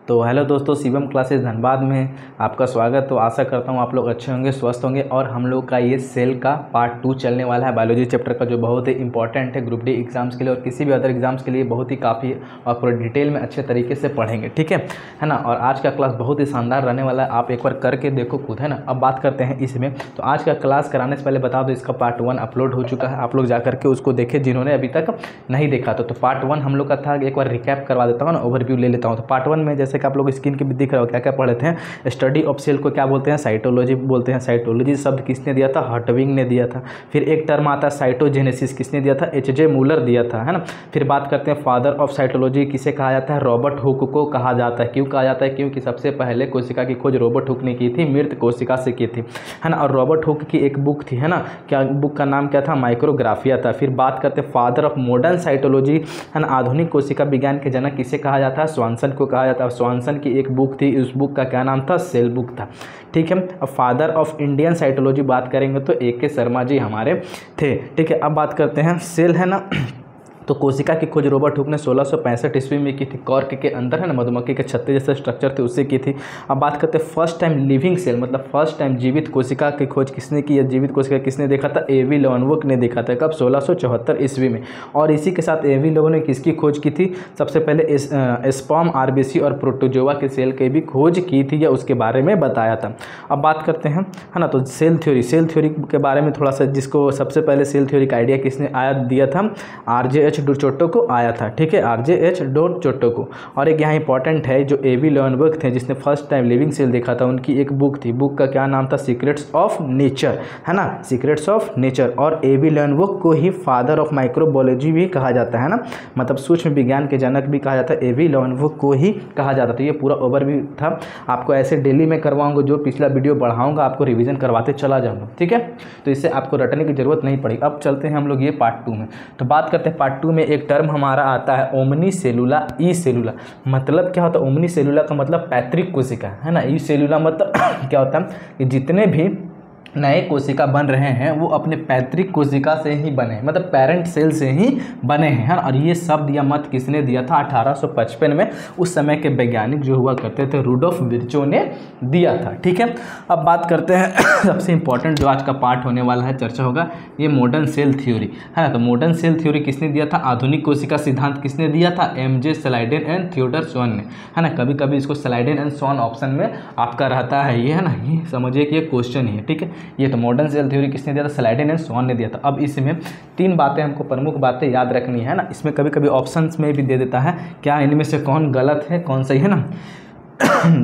तो हेलो दोस्तों, शिवम क्लासेस धनबाद में आपका स्वागत। तो आशा करता हूँ आप लोग अच्छे होंगे, स्वस्थ होंगे। और हम लोग का ये सेल का पार्ट 2 चलने वाला है बायोलॉजी चैप्टर का, जो बहुत ही इंपॉर्टेंट है ग्रुप डी एग्जाम्स के लिए और किसी भी अदर एग्जाम्स के लिए बहुत ही काफ़ी और पूरे डिटेल में अच्छे तरीके से पढ़ेंगे, ठीक है ना। और आज का क्लास बहुत ही शानदार रहने वाला है, आप एक बार करके देखो खुद, है ना। अब बात करते हैं इसमें। तो आज का क्लास कराने से पहले बता दो, इसका पार्ट 1 अपलोड हो चुका है, आप लोग जा करके उसको देखें जिन्होंने अभी तक नहीं देखा। तो पार्ट 1 हम लोग का था, एक बार रिकैप करवा देता हूँ ना, ओवरव्यू ले लेता हूँ। तो पार्ट 1 में जैसे कि आप लोग स्क्रीन के दिख रहा हो क्या क्या पढ़े थे। स्टडी ऑफ सेल को क्या बोलते हैं? साइटोलॉजी बोलते हैं। साइटोलॉजी शब्द किसने दिया था? हर्टविग ने दिया था। फिर एक टर्म आता है साइटोजेनेसिस, किसने दिया था? एच.जे. मूलर दिया था, है ना। फिर बात करते हैं फादर ऑफ साइटोलॉजी किसे कहा जाता है? रॉबर्ट हुक को कहा जाता है। क्यों कहा जाता है? क्योंकि सबसे पहले कोशिका की खोज रॉबर्ट हुक ने की थी, मृत कोशिका से की थी, है ना। और रॉबर्ट हुक की एक बुक थी, है ना, क्या बुक का नाम क्या था? माइक्रोग्राफिया था। फिर बात करते हैं फादर ऑफ मॉडर्न साइटोलॉजी, है ना, आधुनिक कोशिका विज्ञान के जनक किसे कहा जाता है? स्वानसन को कहा जाता है। स्वानसन की एक बुक थी, उस बुक का क्या नाम था? सेल बुक था, ठीक है। अब फादर ऑफ इंडियन साइटोलॉजी बात करेंगे तो ए.के. शर्मा जी हमारे थे, ठीक है। अब बात करते हैं सेल, है ना। तो कोशिका की खोज रॉबर्ट हुक ने 1665 ईस्वी में की थी, कॉर्क के अंदर, है ना, मधुमक्खी के छत्ते जैसे स्ट्रक्चर थे उससे की थी। अब बात करते हैं फर्स्ट टाइम लिविंग सेल, मतलब फर्स्ट टाइम जीवित कोशिका की खोज किसने की है? जीवित कोशिका किसने देखा था? ए.वी. लोवेनबर्ग ने देखा था। कब? 1674 ईस्वी में। और इसी के साथ ए.वी. लोवेनबर्ग ने किसकी खोज की थी? सबसे पहले स्पर्म, आरबीसी और प्रोटोजोआ के सेल की भी खोज की थी, या उसके बारे में बताया था। अब बात करते हैं, है ना, तो सेल थ्योरी के बारे में थोड़ा सा, जिसको सबसे पहले सेल थ्योरी का आइडिया किसने दिया था? आर.जे.एच. डुचोटो को आया था, ठीक है, आर.जे.एच. डुचोटो को। और एक यहाँ इंपॉर्टेंट है, जो ए.वी. लोवेनबर्ग थे जिसने फर्स्ट टाइम लिविंग सेल देखा था, उनकी एक बुक थी, बुक का क्या नाम था? सीक्रेट्स ऑफ नेचर, है ना, सीक्रेट्स ऑफ नेचर। और ए.वी. लोवेनबर्ग को ही फादर ऑफ माइक्रोबायोलॉजी भी कहा जाता है ना, मतलब सूक्ष्म विज्ञान के जनक भी कहा जाता है, ए.वी. लोवेनबर्ग को ही कहा जाता था। ये पूरा ओवरव्यू था, आपको ऐसे डेली में करवाऊंगा, जो पिछला वीडियो बढ़ाऊंगा आपको रिवीजन करवाते चला जाऊंगा, ठीक है। तो इससे आपको रटने की जरूरत नहीं पड़ेगी। अब चलते हैं हम लोग ये पार्ट 2 में। तो बात करते हैं पार्ट 2 में, एक टर्म हमारा आता है ओमनी सेलुला, ई सेलुला। मतलब क्या होता है? ओमनी सेलुला का मतलब पैतृक कोशिका, है ना। ई सेलुला मतलब क्या होता है कि जितने भी नए कोशिका बन रहे हैं वो अपने पैतृक कोशिका से ही बने, मतलब पेरेंट सेल से ही बने हैं, है ना। और ये शब्द या मत किसने दिया था? 1855 में उस समय के वैज्ञानिक जो हुआ करते थे, रुडोल्फ विर्चो ने दिया था, ठीक है। अब बात करते हैं सबसे इंपॉर्टेंट जो आज का पार्ट होने वाला है, चर्चा होगा, ये मॉडर्न सेल थ्योरी, है ना। तो मॉडर्न सेल थ्योरी किसने दिया था? आधुनिक कोशिका सिद्धांत किसने दिया था? एम.जे. स्लाइडेन एंड थियोडर स्वान ने, है ना। कभी कभी इसको स्लाइडेन एंड स्वान ऑप्शन में आपका रहता है, ये, है ना, ये समझिए कि ये क्वेश्चन ही है, ठीक है। ये तो मॉडर्न सेल थ्योरी किसने दिया था? स्लाइडेन एंड स्वान ने दिया था। अब इसमें 3 बातें हमको प्रमुख बातें याद रखनी है ना। इसमें कभी कभी ऑप्शंस में भी दे देता है, क्या इनमें से कौन गलत है कौन सही है ना।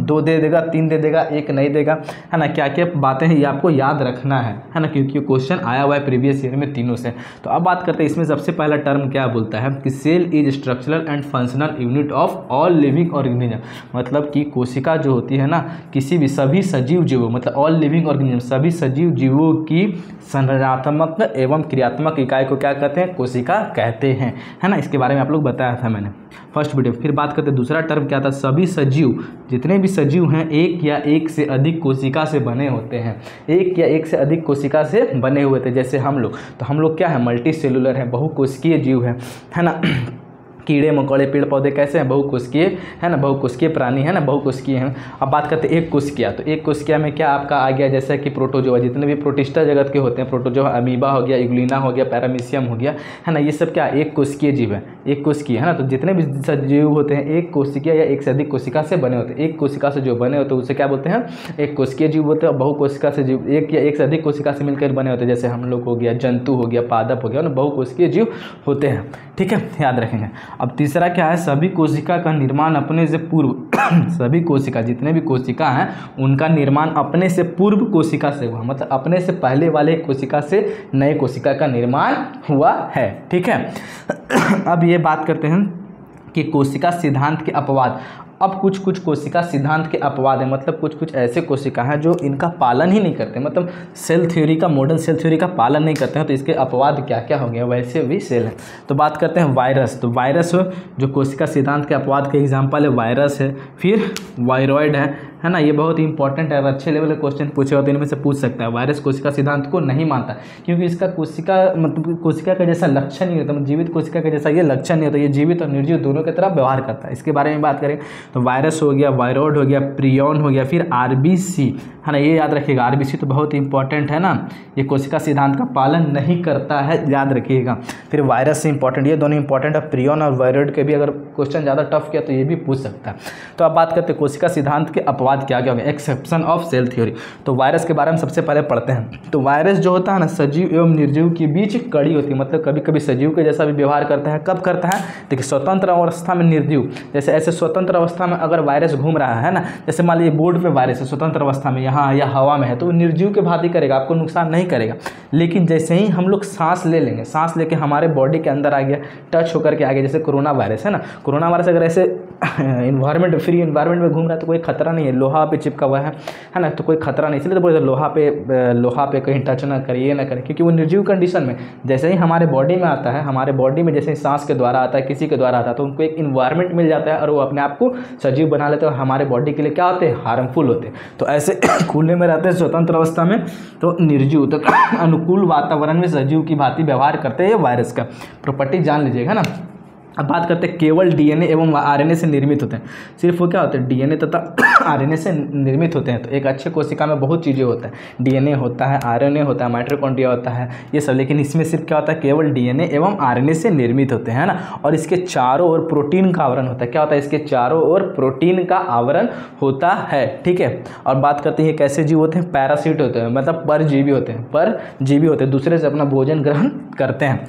2 दे देगा, 3 दे देगा, 1 नहीं देगा, है ना। क्या क्या बातें हैं ये आपको याद रखना है ना, क्योंकि क्वेश्चन आया हुआ है प्रीवियस ईयर में तीनों से। तो अब बात करते हैं इसमें सबसे पहला टर्म क्या बोलता है कि cell is structural and functional unit of all living organism. मतलब कि कोशिका जो होती है ना, किसी भी सभी सजीव जीवों, मतलब ऑल लिविंग ऑर्गेनिज्म, सभी सजीव जीवों की संरचनात्मक एवं क्रियात्मक इकाई को क्या कहते हैं? कोशिका कहते हैं, है ना। इसके बारे में आप लोग बताया था मैंने फर्स्ट वीडियो। फिर बात करते हैं दूसरा टर्म क्या था? सभी सजीव, जितने भी सजीव हैं एक या एक से अधिक कोशिका से बने होते हैं, एक या एक से अधिक कोशिका से बने हुए थे, जैसे हम लोग। तो हम लोग क्या है? मल्टी सेलुलर है, बहुकोशिकीय जीव है ना। कीड़े मकोड़े पेड़ पौधे कैसे हैं? बहुकोशिकीय, है ना, बहुकोशिकीय प्राणी, है ना, बहुकोशिकीय हैं। अब बात करते हैं एक कोशिका। तो एक कोशिका में क्या आपका आ गया? जैसे कि प्रोटोजोआ, जितने भी प्रोटिस्टा जगत के होते हैं, प्रोटोजोआ, अमीबा हो गया, इग्लिना हो गया, पैरामीशियम हो गया, है ना, ये सब क्या? एक कोशिकीय जीव है, एक कोशिकीय, है ना। तो जितने भी जीव होते हैं एक कोशिकीय या एक से अधिक कोशिका से बने होते हैं। एक कोशिका से जो बने होते हैं उसे क्या बोलते हैं? एक कोशिकीय जीव बोलते हैं। और बहुकोशिका से जीव एक या एक से अधिक कोशिका से मिलकर बने होते हैं, जैसे हम लोग हो गया, जंतु हो गया, पादप हो गया, ना, बहुकोशिकीय जीव होते हैं, ठीक है, याद रखेंगे। अब तीसरा क्या है? सभी कोशिका का निर्माण अपने से पूर्व सभी कोशिका, जितने भी कोशिका हैं उनका निर्माण अपने से पूर्व कोशिका से हुआ, मतलब अपने से पहले वाले कोशिका से नए कोशिका का निर्माण हुआ है, ठीक है। अब ये बात करते हैं कि कोशिका सिद्धांत के अपवाद। अब कुछ कुछ कोशिका सिद्धांत के अपवाद हैं, मतलब कुछ कुछ ऐसे कोशिका हैं जो इनका पालन ही नहीं करते, मतलब सेल थ्योरी का, मॉडर्न सेल थ्योरी का पालन नहीं करते हैं। तो इसके अपवाद क्या क्या होंगे? वैसे भी सेल है। तो बात करते हैं वायरस। तो वायरस जो कोशिका सिद्धांत के अपवाद के एग्जाम्पल है, वायरस है। फिर वायरॉइड है है ना, ये बहुत ही इंपॉर्टेंट है। अगर अच्छे लेवल के क्वेश्चन पूछे हो तो इनमें से पूछ सकता है। वायरस कोशिका सिद्धांत को नहीं मानता क्योंकि इसका कोशिका मतलब कोशिका का जैसा लक्षण नहीं होता, मतलब जीवित कोशिका का जैसा ये लक्षण नहीं होता। ये जीवित और निर्जीव दोनों की तरह व्यवहार करता है। इसके बारे में बात करें तो वायरस हो गया, वायरॉइड हो गया, प्रियॉन हो गया, फिर आरबीसी, है ना, ये याद रखिएगा। आरबीसी तो बहुत ही इंपॉर्टेंट है ना, ये कोशिका सिद्धांत का पालन नहीं करता है, याद रखिएगा। फिर वायरस से इंपॉर्टेंट, ये दोनों इंपॉर्टेंट है। प्रियॉन और वायरॉइड के भी अगर क्वेश्चन ज़्यादा टफ किया तो ये भी पूछ सकता है। तो अब बात करते हैं कोशिका सिद्धांत के अपवाद क्या क्या हो गए, एक्सेप्शन ऑफ सेल थ्योरी। तो वायरस के बारे में सबसे पहले पढ़ते हैं। तो वायरस जो होता है ना, सजीव एवं निर्जीव के बीच कड़ी होती है, मतलब कभी कभी सजीव के जैसा भी व्यवहार करता है। कब करता है, देखिए स्वतंत्र अवस्था में निर्जीव, जैसे ऐसे स्वतंत्र अवस्था में अगर वायरस घूम रहा है ना, जैसे मान लीजिए बोर्ड पे वायरस है स्वतंत्र अवस्था में, यहाँ या हवा में है, तो निर्जीव के भांति करेगा, आपको नुकसान नहीं करेगा। लेकिन जैसे ही हम लोग सांस ले लेंगे, सांस लेके हमारे बॉडी के अंदर आ गया, टच होकर के आ गया, जैसे कोरोना वायरस है ना, कोरोना वायरस अगर ऐसे इन्वायरमेंट फ्री इन्वायरमेंट में घूम रहा है तो कोई खतरा नहीं है, लोहा पे चिपका हुआ है ना, तो कोई खतरा नहीं। इसलिए तो बोलते लोहा पे कहीं टच ना करिए, ना करें, क्योंकि वो निर्जीव कंडीशन में जैसे ही हमारे बॉडी में आता है, हमारे बॉडी में जैसे ही सांस के द्वारा आता है, किसी के द्वारा आता है, तो उनको एक इन्वायरमेंट मिल जाता है और वो अपने आप को सजीव बना लेते हैं और हमारे बॉडी के लिए क्या होते हैं, हार्मफुल होते हैं। तो ऐसे खुले में रहते हैं स्वतंत्र अवस्था में, तो निर्जीव तो अनुकूल वातावरण में सजीव की भांति व्यवहार करते हैं। ये वायरस का प्रॉपर्टी जान लीजिएगा ना। अब बात करते हैं केवल डीएनए एवं आरएनए से निर्मित होते हैं। सिर्फ वो क्या होते हैं, डीएनए तथा आरएनए से निर्मित होते हैं। तो एक अच्छे कोशिका में बहुत चीज़ें होता है, डीएनए होता है, आरएनए होता है, माइटोकॉन्ड्रिया होता है, ये सब। लेकिन इसमें सिर्फ क्या होता है, केवल डीएनए एवं आरएनए से निर्मित होते हैं ना। और इसके चारों ओर प्रोटीन का आवरण होता है। क्या होता है, इसके चारों ओर प्रोटीन का आवरण होता है, ठीक है। और बात करते हैं कैसे जीव होते हैं, पैरासिट होते हैं, मतलब परजीवी होते हैं, परजीवी होते हैं, दूसरे से अपना भोजन ग्रहण करते हैं,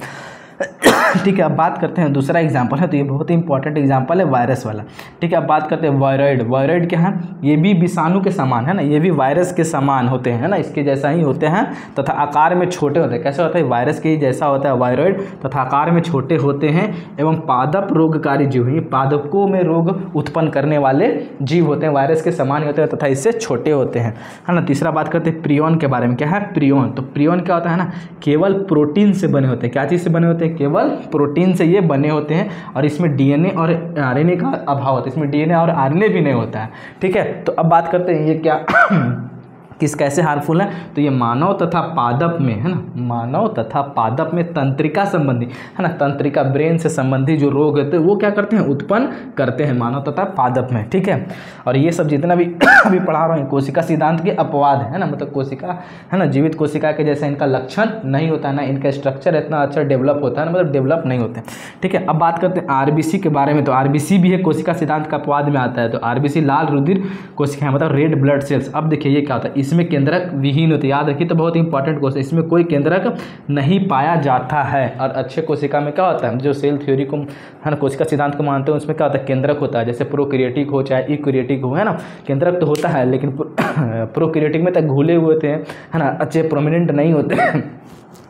ठीक है। अब बात करते हैं दूसरा एग्जाम्पल है, तो ये बहुत ही इंपॉर्टेंट एग्जाम्पल है वायरस वाला, ठीक है। अब बात करते हैं वायरॉइड। वायरॉइड क्या है, ये भी विषाणु के समान है ना, ये भी वायरस के समान होते हैं ना, इसके जैसा ही होते हैं तथा आकार में छोटे होते हैं। कैसे होता है, वायरस के ही जैसा होता है वायरॉइड, तथा आकार में छोटे होते हैं एवं पादप रोगकारी जीव, ये पादपों में रोग उत्पन्न करने वाले जीव होते हैं, वायरस के समान होते हैं तथा इससे छोटे होते हैं, है ना। तीसरा बात करते हैं प्रियॉन के बारे में। क्या है प्रियॉन, तो प्रियॉन क्या होता है ना, केवल प्रोटीन से बने होते हैं। क्या चीज़ से बने होते हैं, केवल प्रोटीन से ये बने होते हैं और इसमें डीएनए और आरएनए का अभाव होता है, इसमें डीएनए और आरएनए भी नहीं होता है, ठीक है। तो अब बात करते हैं ये क्या किस कैसे हार्मफुल है, तो ये मानव तथा पादप में, है ना, मानव तथा पादप में तंत्रिका संबंधी, है ना, तंत्रिका ब्रेन से संबंधी जो रोग होते हैं वो क्या करते हैं, उत्पन्न करते हैं मानव तथा पादप में, ठीक है। और ये सब जितना भी अभी पढ़ा रहे हैं कोशिका सिद्धांत के अपवाद है ना, मतलब कोशिका है ना, जीवित कोशिका के जैसा इनका लक्षण नहीं होता है ना, इनका स्ट्रक्चर इतना अच्छा डेवलप होता है ना, मतलब डेवलप नहीं होते, ठीक है। अब बात करते हैं आरबीसी के बारे में। तो आरबीसी भी है कोशिका सिद्धांत का अपवाद में आता है। तो आरबीसी लाल रुधिर कोशिका मतलब रेड ब्लड सेल्स। अब देखिए ये क्या होता है, इसमें केंद्रक विहीन होते, याद रखिए, तो बहुत इंपॉर्टेंट क्वेश्चन, इसमें कोई केंद्रक नहीं पाया जाता है। और अच्छे कोशिका में क्या होता है, जो सेल थ्योरी को है ना, कोशिका सिद्धांत को मानते हैं, उसमें क्या होता है, केंद्रक होता है, जैसे प्रोकैरियोटिक हो चाहे यूकैरियोटिक हो, है ना, केंद्रक तो होता है, लेकिन प्रोकैरियोटिक में तक घुले हुए होते हैं, है ना, अच्छे प्रोमिनेंट नहीं होते।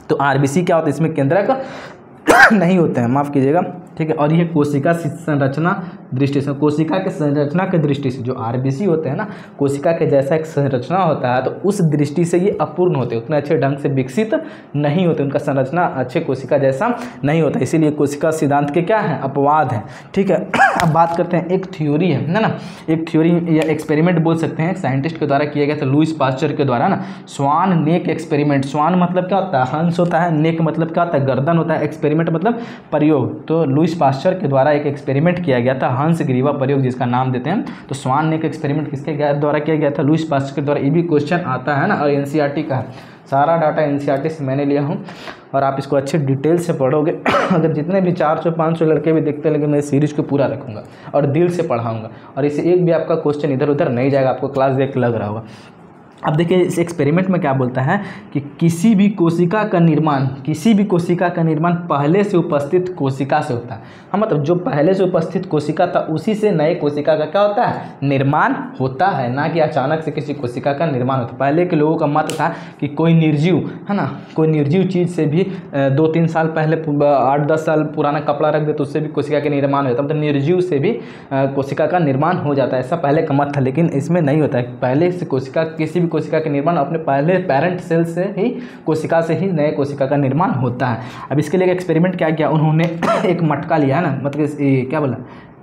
तो आरबीसी क्या होता है, इसमें केंद्रक नहीं होते हैं, माफ़ कीजिएगा, ठीक है। और ये कोशिका संरचना दृष्टि से, कोशिका के संरचना के दृष्टि से जो आरबीसी होते हैं ना, कोशिका के जैसा एक संरचना होता है, तो उस दृष्टि से ये अपूर्ण होते हैं, उतने अच्छे ढंग से विकसित नहीं होते, उनका संरचना अच्छे कोशिका जैसा नहीं होता, इसीलिए कोशिका सिद्धांत के क्या है, अपवाद हैं, ठीक है। अब बात करते हैं एक थ्योरी है ना, एक थ्योरी या एक्सपेरिमेंट बोल सकते हैं, साइंटिस्ट के द्वारा किया गया था, लुईस पास्चर के द्वारा ना, स्वान नेक एक्सपेरिमेंट। स्वान मतलब क्या होता है, हंस होता है, नेक मतलब क्या होता है, गर्दन होता है, एक्सपेरिमेंट मतलब प्रयोग। तो लुईस पास्चर के द्वारा एक एक्सपेरिमेंट किया गया था, हंस ग्रीवा प्रयोग जिसका नाम देते हैं। तो स्वान नेक एक्सपेरिमेंट किसके द्वारा किया गया था, लुईस पास्चर के द्वारा। ये भी क्वेश्चन आता है ना, और एनसीईआरटी का है, सारा डाटा एनसीईआरटी से मैंने लिया हूँ और आप इसको अच्छे डिटेल से पढ़ोगे। अगर जितने भी 400-500 लड़के भी देखते लगे, मैं सीरीज को पूरा रखूँगा और दिल से पढ़ाऊँगा, और इसे एक भी आपका क्वेश्चन इधर उधर नहीं जाएगा, आपको क्लास देख लग रहा होगा। अब देखिए इस एक्सपेरिमेंट में क्या बोलता है कि किसी भी कोशिका का निर्माण पहले से उपस्थित कोशिका से होता है। हाँ, मतलब जो पहले से उपस्थित कोशिका था उसी से नए कोशिका का क्या होता है, निर्माण होता है, ना कि अचानक से किसी कोशिका का निर्माण होता है। पहले के लोगों का मत था कि कोई निर्जीव, है ना, कोई निर्जीव चीज़ से भी 2-3 साल पहले 8-10 साल पुराना कपड़ा रख दे तो उससे भी कोशिका का निर्माण होता है, मतलब निर्जीव से भी कोशिका का निर्माण हो जाता है, ऐसा पहले का मत था। लेकिन इसमें नहीं होता है, पहले से कोशिका, किसी भी कोशिका का निर्माण अपने पहले पेरेंट सेल से ही, कोशिका से ही नए कोशिका का निर्माण होता है। अब इसके लिए एक्सपेरिमेंट क्या किया उन्होंने, एक मटका लिया है ना, मतलब क्या बोला,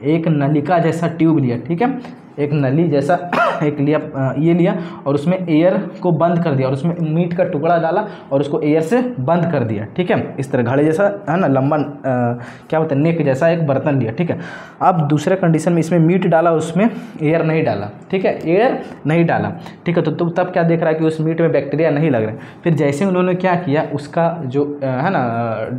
एक नलिका जैसा ट्यूब लिया, ठीक है, एक नली जैसा एक लिया, ये लिया और उसमें एयर को बंद कर दिया और उसमें मीट का टुकड़ा डाला और उसको एयर से बंद कर दिया, ठीक है। इस तरह घड़े जैसा है ना, लंबा क्या बोलते हैं, नेक जैसा एक बर्तन लिया, ठीक है। अब दूसरे कंडीशन में इसमें मीट डाला, उसमें एयर नहीं डाला, ठीक है, एयर नहीं डाला, ठीक है। तो तब क्या देख रहा है कि उस मीट में बैक्टीरिया नहीं लग रहे। फिर जैसे उन्होंने क्या किया, उसका जो है ना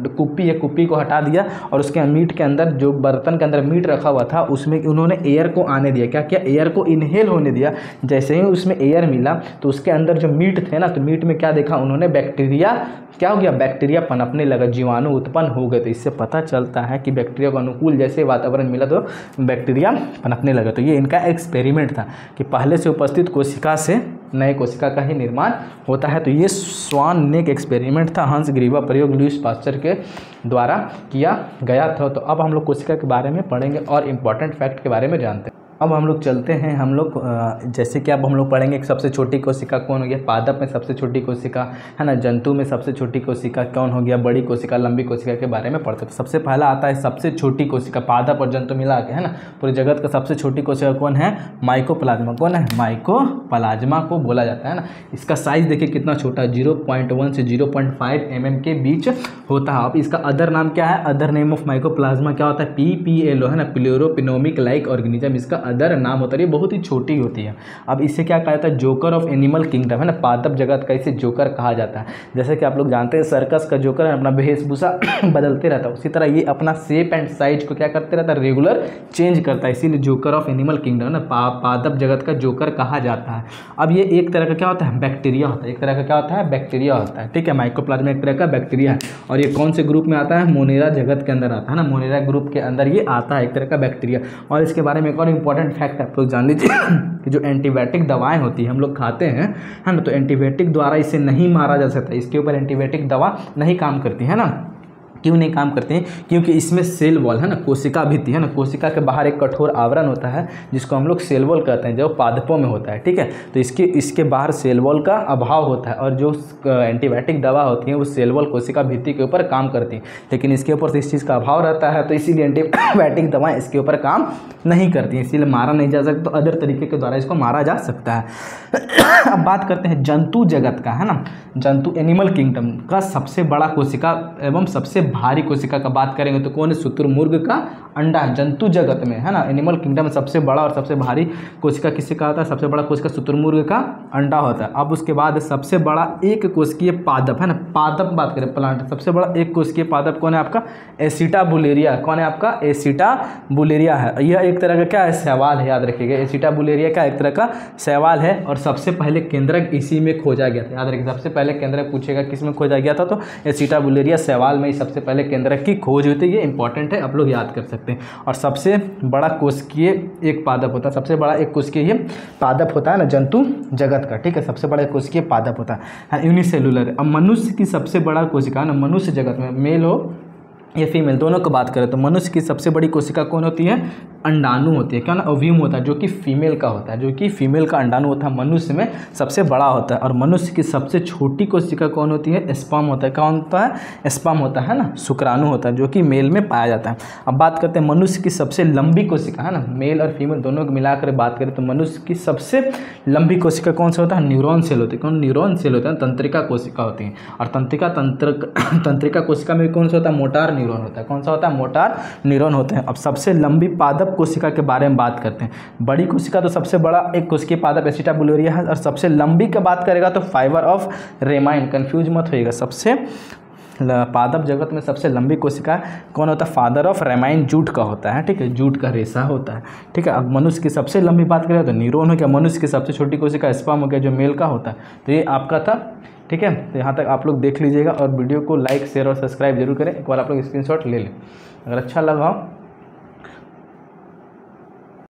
कुप्पी है, कुप्पी को हटा दिया और उसके मीट के अंदर, जो बर्तन के अंदर मीट रखा हुआ था, उसमें उन्होंने एयर को आने दिया। क्या किया, एयर को इनहेल होने दिया। जैसे ही उसमें एयर मिला तो उसके अंदर जो मीट थे ना, तो मीट में क्या देखा उन्होंने, बैक्टीरिया क्या हो गया, बैक्टीरिया पनपने लगा, जीवाणु उत्पन्न हो गए। तो इससे पता चलता है कि बैक्टीरिया को अनुकूल जैसे वातावरण मिला तो बैक्टीरिया पनपने लगा। तो ये इनका एक्सपेरिमेंट था कि पहले से उपस्थित कोशिका से नए कोशिका का ही निर्माण होता है। तो ये स्वान नेक एक्सपेरिमेंट था, हंस ग्रीवा प्रयोग लुईस पास्चर के द्वारा किया गया था। तो अब हम लोग कोशिका के बारे में पढ़ेंगे और इम्पॉर्टेंट फैक्ट के बारे में जानते हैं। अब हम लोग चलते हैं, हम लोग जैसे कि अब हम लोग पढ़ेंगे कि सबसे छोटी कोशिका कौन हो गया, पादप में सबसे छोटी कोशिका है ना, जंतु में सबसे छोटी कोशिका कौन हो गया, बड़ी कोशिका, लंबी कोशिका के बारे में पढ़ते हैं। तो सबसे पहला आता है सबसे छोटी कोशिका, पादप और जंतु मिला के, है ना। पूरे जगत का सबसे छोटी कोशिका कौन है, माइकोप्लाज्मा। कौन है, माइकोप्लाज्मा को बोला जाता है ना। इसका साइज देखिए कितना छोटा है, 0.1 से 0.5 mm के बीच होता है। अब इसका अदर नाम क्या है, अदर नेम ऑफ माइकोप्लाज्मा क्या होता है, PPLO है ना, प्लेरोपिनोमिक लाइक ऑर्गेनिज्म इसका अदर नाम होता है। ये बहुत ही छोटी होती है। अब इसे क्या कहा जाता है, जोकर ऑफ एनिमल किंगडम, है ना। पादप जगत का इसे जोकर कहा जाता है। जैसे कि आप लोग जानते हैं सर्कस का जोकर अपना वेशभूषा बदलते रहता है, उसी तरह ये अपना शेप एंड साइज को क्या करते रहता है, रेगुलर चेंज करता है, इसीलिए जोकर ऑफ एनिमल किंगडम ना, पादप जगत का जोकर कहा जाता है। अब ये एक तरह का क्या होता है, बैक्टीरिया होता है, एक तरह का क्या होता है, बैक्टीरिया होता है, ठीक है। माइकोप्लाज्मा एक तरह का बैक्टीरिया है और ये कौन से ग्रुप में आता है, मोनेरा जगत के अंदर आता है ना, मोनेरा ग्रुप के अंदर ये आता है, एक तरह का बैक्टीरिया। और इसके बारे में एक और इंपॉर्टेंट फैक्ट आप लोग जान लीजिए कि जो एंटीबायोटिक दवाएं होती है हम लोग खाते हैं, है ना, तो एंटीबायोटिक द्वारा इसे नहीं मारा जा सकता, इसके ऊपर एंटीबायोटिक दवा नहीं काम करती, है ना। क्यों नहीं काम करते हैं, क्योंकि इसमें सेल वॉल है ना, कोशिका भित्ति है ना, कोशिका के बाहर एक कठोर आवरण होता है जिसको हम लोग सेल वॉल कहते हैं, जो पादपों में होता है, ठीक है। तो इसके बाहर सेल वॉल का अभाव होता है और जो एंटीबायोटिक दवा होती है वो सेल वॉल कोशिका भित्ति के ऊपर काम करती है, लेकिन इसके ऊपर से इस चीज़ का अभाव रहता है, तो इसीलिए एंटीबायोटिक दवाएँ इसके ऊपर काम नहीं करती, इसीलिए मारा नहीं जा सकता। तो अदर तरीके के द्वारा इसको मारा जा सकता है। अब बात करते हैं जंतु जगत का, है ना, जंतु एनिमल किंगडम का सबसे बड़ा कोशिका एवं सबसे भारी कोशिका का बात करेंगे तो कौन है, शुतुरमुर्ग का अंडा है जंतु जगत में, है ना। एनिमल किंगडम में सबसे बड़ा और सबसे भारी कोशिका किससे कहा होता है, सबसे बड़ा कोशिका शुतुरमुर्ग का अंडा होता है। अब उसके बाद सबसे बड़ा एक कोशिकीय पादप, है ना, पादप बात करें प्लांट, सबसे बड़ा एक कोशिकीय पादप कौन है आपका, एसिटाबुलेरिया। कौन है आपका, एसिटाबुलेरिया है। यह एक तरह का क्या है, शैवाल है, याद रखिएगा, एसिटाबुलेरिया का एक तरह का शैवाल है और सबसे पहले केंद्रक इसी में खोजा गया था, याद रखिए। सबसे पहले केंद्रक पूछेगा किस में खोजा गया था, तो एसिटाबुलेरिया शैवाल में ही सबसे पहले केंद्रक की खोज हुई थी। ये इंपॉर्टेंट है, आप लोग याद कर सकते हैं। और सबसे बड़ा कोशिकीय एक पादप होता है, सबसे बड़ा एक कोशिकीय पादप होता है ना जंतु जगत का, ठीक है, सबसे बड़ा कोशिकीय पादप होता है, यूनिसेलुलर। अब मनुष्य की सबसे बड़ा कोशिका ना, मनुष्य जगत में मेल हो या फीमेल दोनों को बात करें तो मनुष्य की सबसे बड़ी कोशिका कौन होती है, अंडाणु होती है, क्या ना, ओव्यूम होता है, जो कि फीमेल का होता है, जो कि फीमेल का अंडाणु होता है, मनुष्य में सबसे बड़ा होता है। और मनुष्य की सबसे छोटी कोशिका कौन होती है, स्पर्म होता है, कौन होता है, स्पर्म होता है ना, शुक्राणु होता है, जो कि मेल में पाया जाता है। अब बात करते हैं मनुष्य की सबसे लंबी कोशिका, है ना, मेल और फीमेल दोनों को मिलाकर बात करें तो मनुष्य की सबसे लंबी कोशिका कौन सा होता है, न्यूरॉन सेल होती है, कौन, न्यूरॉन सेल होता है, तंत्रिका कोशिका होती है। और तंत्रिका कोशिका में कौन सा होता है, मोटार न्यूरॉन होता है, कौन सा होता है, मोटार न्यूरॉन होते हैं। अब सबसे लंबी पादप कोशिका के बारे में बात करते हैं। बड़ी कोशिका तो सबसे बड़ा एक कोशिकीय पादप एसिटाबुलेरिया है, और सबसे लंबी का बात करेगा तो फाइबर ऑफ रेमाइन, कंफ्यूज मत होइएगा। सबसे पादप जगत में सबसे लंबी कोशिका कौन होता है, फादर ऑफ रेमाइन जूट का होता है, ठीक है, जूट का रेशा होता है, ठीक है। अब मनुष्य की सबसे लंबी बात करें तो न्यूरॉन हो गया, मनुष्य की सबसे छोटी कोशिका स्पर्म हो गया, जो मेल का होता है। तो ये आपका था, ठीक है। तो यहाँ तक आप लोग देख लीजिएगा और वीडियो को लाइक शेयर और सब्सक्राइब जरूर करें। एक बार आप लोग स्क्रीनशॉट ले लें, अगर अच्छा लगा